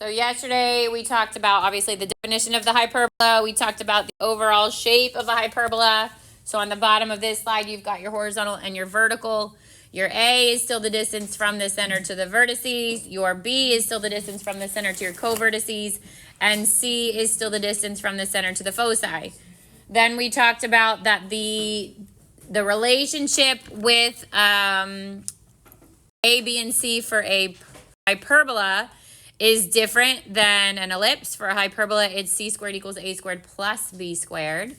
So yesterday we talked about obviously the definition of the hyperbola. We talked about the overall shape of a hyperbola. So on the bottom of this slide, you've got your horizontal and your vertical. Your A is still the distance from the center to the vertices. Your B is still the distance from the center to your co-vertices. And C is still the distance from the center to the foci. Then we talked about that the relationship with A, B, and C for a hyperbola is different than an ellipse. For a hyperbola, it's c squared equals a squared plus b squared.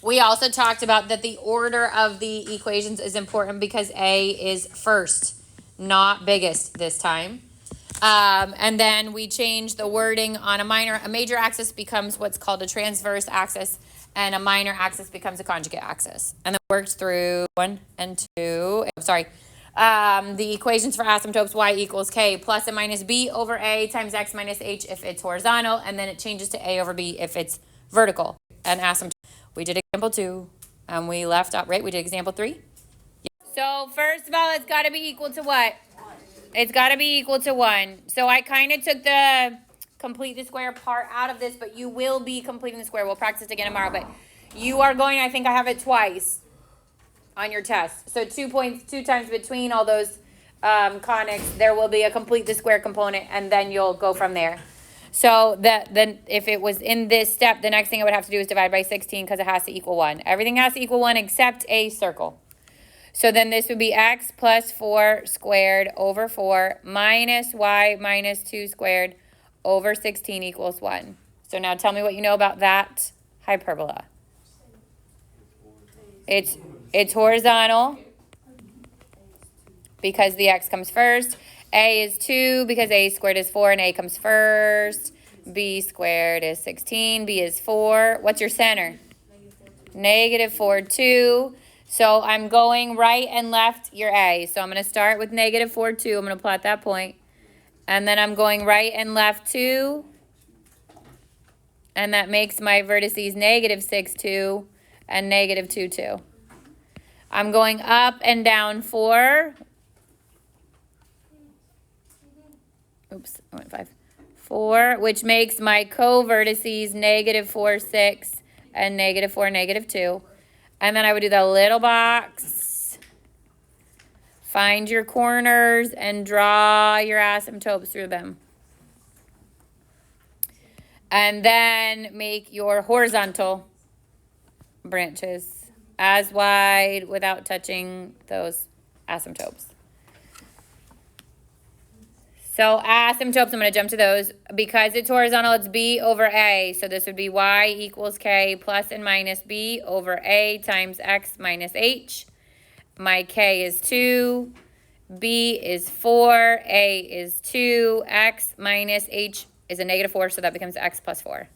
We also talked about that the order of the equations is important because A is first, not biggest this time. And then we changed the wording on a major axis becomes what's called a transverse axis, and a minor axis becomes a conjugate axis. And then worked through 1 and 2. The equations for asymptotes y equals k plus and minus b over a times x minus h if it's horizontal, and then it changes to a over b if it's vertical. And asymptote. We did example 2, and we left out, right? We did example 3. So first of all, it's got to be equal to what? It's got to be equal to 1. So I kind of took the complete the square part out of this, but you will be completing the square. We'll practice again tomorrow, but you are going, I think I have it twice on your test. So 2 points, 2 times between all those conics, there will be a complete the square component, and then you'll go from there. So then if it was in this step, the next thing I would have to do is divide by 16 because it has to equal 1. Everything has to equal 1 except a circle. So then this would be x plus 4 squared over 4 minus y minus 2 squared over 16 equals 1. So now tell me what you know about that hyperbola. It's horizontal because the x comes first. A is 2 because a squared is 4 and a comes first. B squared is 16. B is 4. What's your center? Negative 4, 2. So I'm going right and left your A. So I'm going to start with negative 4, 2. I'm going to plot that point. And then I'm going right and left 2. And that makes my vertices negative 6, 2 and negative 2, 2. I'm going up and down 4. Oops, I went 5. 4, which makes my co-vertices negative 4, 6 and negative 4, negative 2. And then I would do the little box, find your corners, and draw your asymptotes through them. And then make your horizontal branches as wide without touching those asymptotes. So asymptotes, I'm going to jump to those. Because it's horizontal, it's b over a. So this would be y equals k plus and minus b over a times x minus h. My k is 2, b is 4, a is 2, x minus h is a negative 4, so that becomes x plus 4.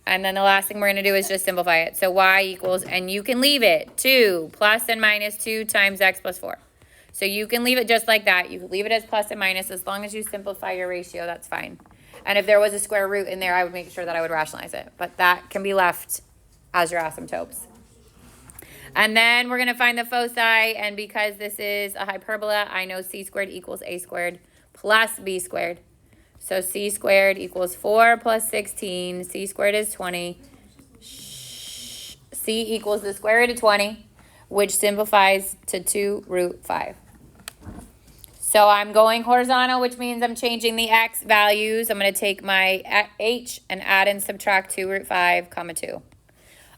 And then the last thing we're going to do is just simplify it. So y equals, and you can leave it, 2 plus and minus 2 times x plus 4. So you can leave it just like that. You can leave it as plus and minus. As long as you simplify your ratio, that's fine. And if there was a square root in there, I would make sure that I would rationalize it. But that can be left as your asymptotes. And then we're going to find the foci. And because this is a hyperbola, I know c squared equals a squared plus b squared. So c squared equals 4 plus 16. C squared is 20. C equals the square root of 20, which simplifies to 2 root 5. So I'm going horizontal, which means I'm changing the x values. I'm going to take my h and add and subtract 2 root 5, comma 2.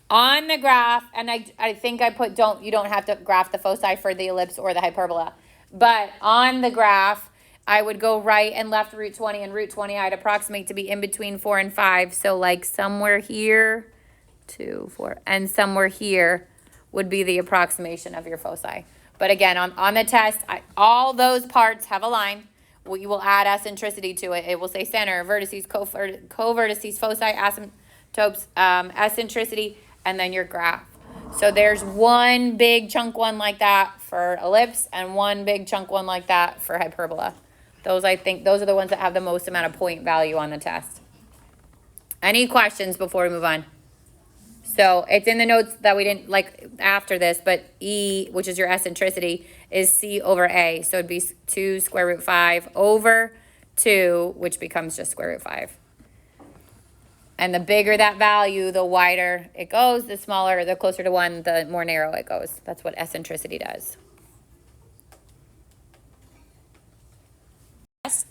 On the graph, and I think I put you don't have to graph the foci for the ellipse or the hyperbola. But on the graph, I would go right and left root 20, and root 20 I'd approximate to be in between 4 and 5. So like somewhere here, 2, 4, and somewhere here would be the approximation of your foci. But again, on the test, all those parts have a line. We will add eccentricity to it. It will say center, vertices, co-vertices, foci, asymptotes, eccentricity, and then your graph. So there's one big chunk one like that for ellipse and one big chunk one like that for hyperbola. Those are the ones that have the most amount of point value on the test. Any questions before we move on? So it's in the notes that we didn't like after this, but E, which is your eccentricity, is C over A. So it'd be 2 square root 5 over 2, which becomes just square root 5. And the bigger that value, the wider it goes, the smaller, the closer to 1, the more narrow it goes. That's what eccentricity does.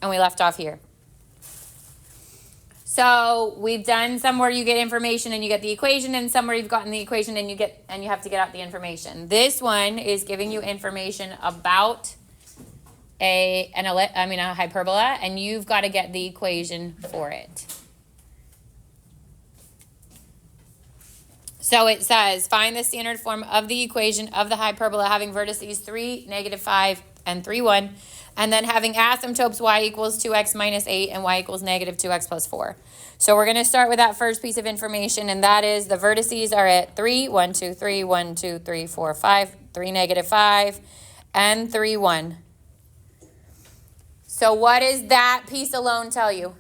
And we left off here. So we've done some where you get information and you get the equation, and some where you've gotten the equation and you have to get out the information. This one is giving you information about a hyperbola, and you've got to get the equation for it. So it says, find the standard form of the equation of the hyperbola having vertices 3, -5, and 3, 1, and then having asymptotes y equals 2x minus 8 and y equals -2x plus 4. So we're going to start with that first piece of information, and that is the vertices are at 3, 1, 2, 3, 1, 2, 3, 4, 5, 3, -5, and 3, 1. So what does that piece alone tell you?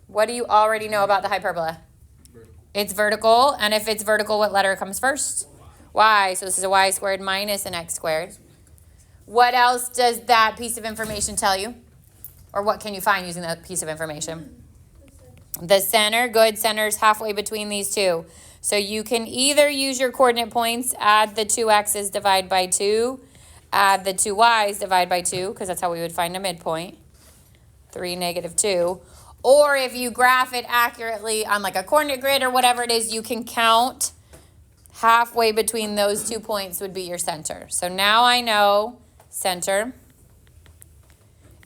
What do you already know about the hyperbola? It's vertical, and if it's vertical, what letter comes first? Y. So this is a y squared minus an x squared. What else does that piece of information tell you? Or what can you find using that piece of information? The center. Good. Center's halfway between these two. So you can either use your coordinate points, add the 2 x's, divide by 2, add the 2 y's, divide by 2, because that's how we would find a midpoint. 3, -2. Or if you graph it accurately on like a coordinate grid or whatever it is, you can count halfway between those 2 points would be your center. So now I know center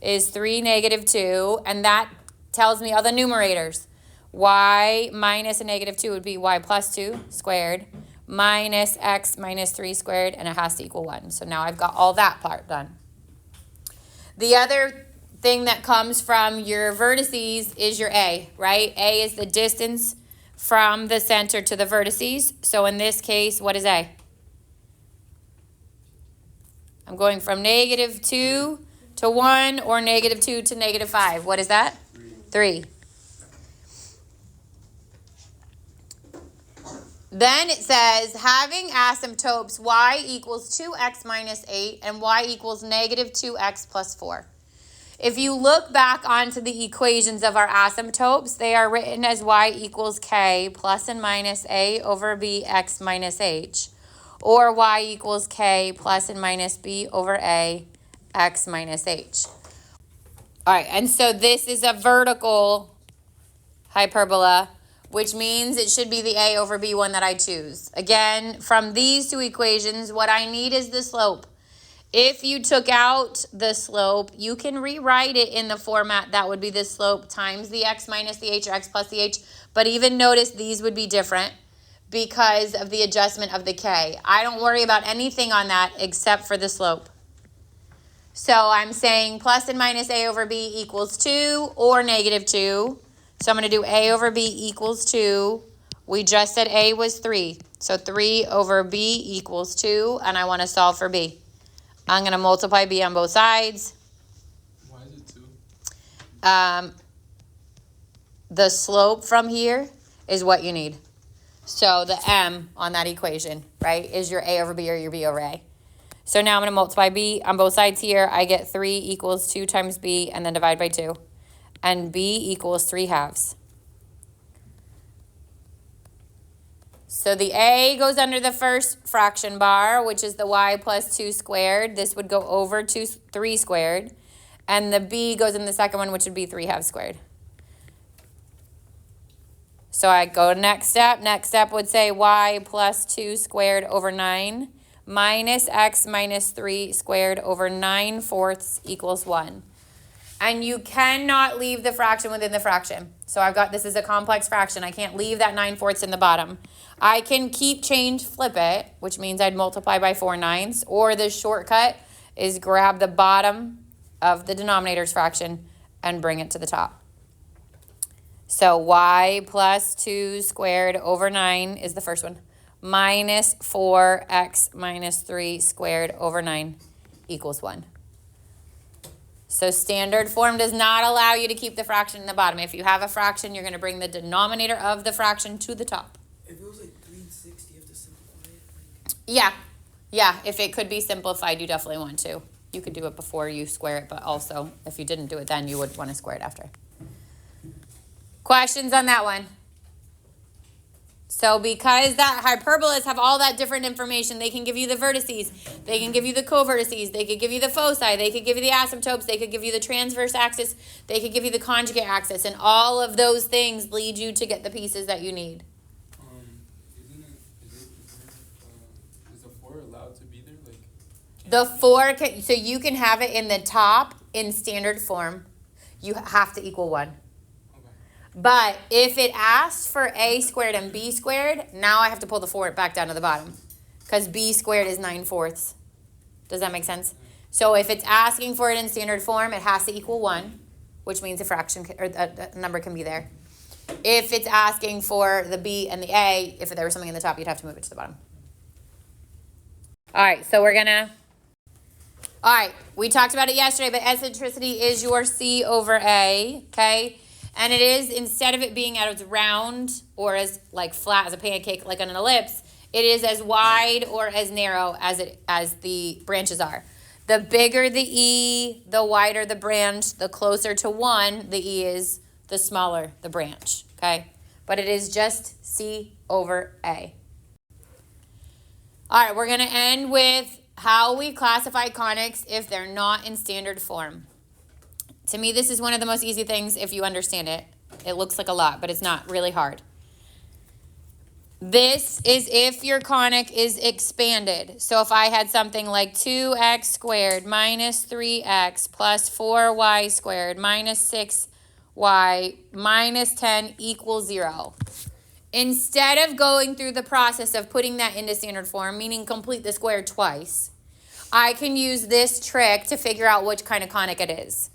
is 3, -2, and that tells me all the numerators. Y minus a -2 would be y plus 2 squared minus x minus 3 squared, and it has to equal 1. So now I've got all that part done. The other thing that comes from your vertices is your A, right? A is the distance from the center to the vertices. So in this case, what is A? I'm going from -2 to 1 or -2 to -5. What is that? 3. Then it says, having asymptotes y equals 2x minus 8 and y equals -2x plus 4. If you look back onto the equations of our asymptotes, they are written as y equals k plus and minus a over b x minus h, or y equals k plus and minus b over a x minus h. All right, and so this is a vertical hyperbola, which means it should be the a over b one that I choose. Again, from these two equations, what I need is the slope. If you took out the slope, you can rewrite it in the format that would be the slope times the x minus the h or x plus the h. But even notice these would be different because of the adjustment of the k. I don't worry about anything on that except for the slope. So I'm saying plus and minus a over b equals 2 or -2. So I'm going to do a over b equals 2. We just said a was 3. So 3 over b equals 2, and I want to solve for b. I'm going to multiply b on both sides. Why is it 2? The slope from here is what you need. So the m on that equation, right, is your a over b or your b over a. So now I'm going to multiply b on both sides here. I get 3 equals 2 times b, and then divide by 2. And b equals 3/2. So the a goes under the first fraction bar, which is the y plus 2 squared. This would go over 3 squared. And the b goes in the second one, which would be 3/2 squared. So I go next step. Next step would say y plus 2 squared over 9 minus x minus 3 squared over 9/4 equals 1. And you cannot leave the fraction within the fraction. So I've got, this is a complex fraction. I can't leave that 9/4 in the bottom. I can flip it, which means I'd multiply by 4/9, or the shortcut is grab the bottom of the denominator's fraction and bring it to the top. So y plus 2 squared over 9 is the first one, minus 4x minus 3 squared over 9 equals 1. So standard form does not allow you to keep the fraction in the bottom. If you have a fraction, you're going to bring the denominator of the fraction to the top. If it was like 3 and 6, do you have to simplify it? Yeah. If it could be simplified, you definitely want to. You could do it before you square it, but also if you didn't do it then, you would want to square it after. Questions on that one? So because that hyperbolas have all that different information, they can give you the vertices, they can give you the covertices, they could give you the foci, they could give you the asymptotes, they could give you the transverse axis, they could give you the conjugate axis, and all of those things lead you to get the pieces that you need. Is the 4 allowed to be there? Like, The 4, so you can have it in the top in standard form. You have to equal 1. But if it asks for a squared and b squared, now I have to pull the 4 back down to the bottom. Because b squared is 9/4. Does that make sense? So if it's asking for it in standard form, it has to equal 1, which means a fraction or a number can be there. If it's asking for the b and the a, if there was something in the top, you'd have to move it to the bottom. All right, so all right, we talked about it yesterday, but eccentricity is your c over a, okay? And it is, instead of it being as round or as like flat as a pancake, like on an ellipse, it is as wide or as narrow as the branches are. The bigger the E, the wider the branch, the closer to 1 the E is, the smaller the branch, okay? But it is just C over A. All right, we're going to end with how we classify conics if they're not in standard form. To me, this is one of the most easy things if you understand it. It looks like a lot, but it's not really hard. This is if your conic is expanded. So if I had something like 2x squared minus 3x plus 4y squared minus 6y minus 10 equals 0. Instead of going through the process of putting that into standard form, meaning complete the square twice, I can use this trick to figure out which kind of conic it is.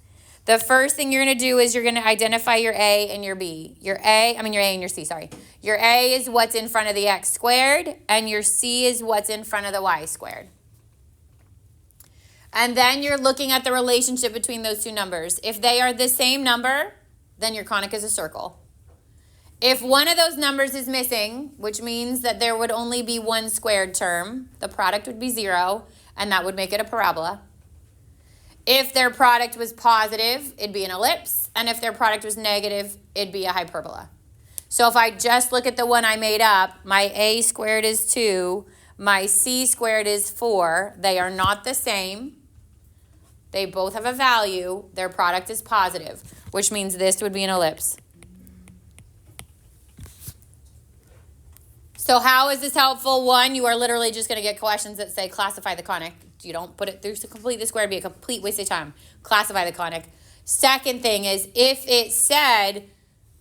The first thing you're going to do is you're going to identify your A and your B. Your A and your C, sorry. Your A is what's in front of the x squared, and your C is what's in front of the y squared. And then you're looking at the relationship between those two numbers. If they are the same number, then your conic is a circle. If one of those numbers is missing, which means that there would only be one squared term, the product would be 0, and that would make it a parabola. If their product was positive, it'd be an ellipse. And if their product was negative, it'd be a hyperbola. So if I just look at the one I made up, my A squared is 2, my C squared is 4. They are not the same. They both have a value. Their product is positive, which means this would be an ellipse. So how is this helpful? One, you are literally just going to get questions that say classify the conic. You don't put it through to complete the square, it'd be a complete waste of time. Classify the conic. Second thing is if it said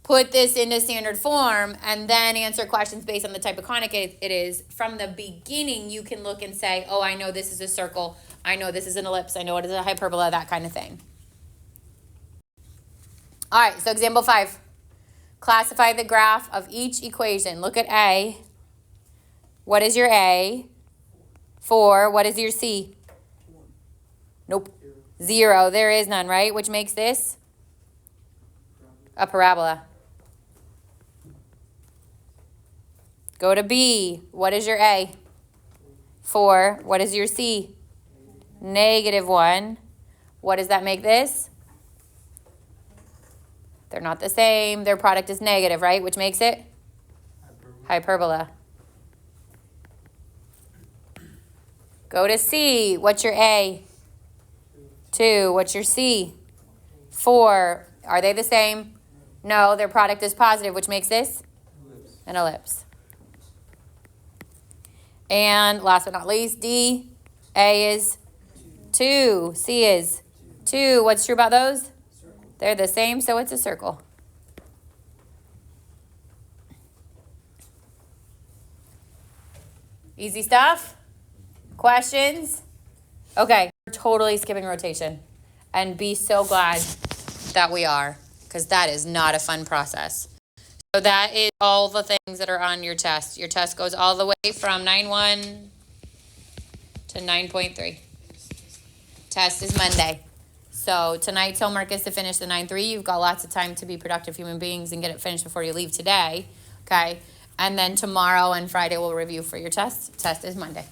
put this into standard form and then answer questions based on the type of conic it is, from the beginning you can look and say, oh, I know this is a circle, I know this is an ellipse, I know it is a hyperbola, that kind of thing. All right, so example 5. Classify the graph of each equation. Look at A. What is your A? 4. What is your C? Nope. 0. There is none, right? Which makes this a parabola. Go to B. What is your A? 4. What is your C? -1. What does that make this? They're not the same. Their product is negative, right? Which makes it hyperbola. Go to C. What's your A? 2. What's your C? 4. Are they the same? No, their product is positive, which makes this an ellipse. And last but not least, D. A is 2. C is 2. What's true about those? They're the same, so it's a circle. Easy stuff? Questions? Okay, we're totally skipping rotation. And be so glad that we are, because that is not a fun process. So that is all the things that are on your test. Your test goes all the way from 9.1 to 9.3. Test is Monday. So tonight's homework is to finish the 9.3. You've got lots of time to be productive human beings and get it finished before you leave today. Okay? And then tomorrow and Friday we'll review for your test. Test is Monday.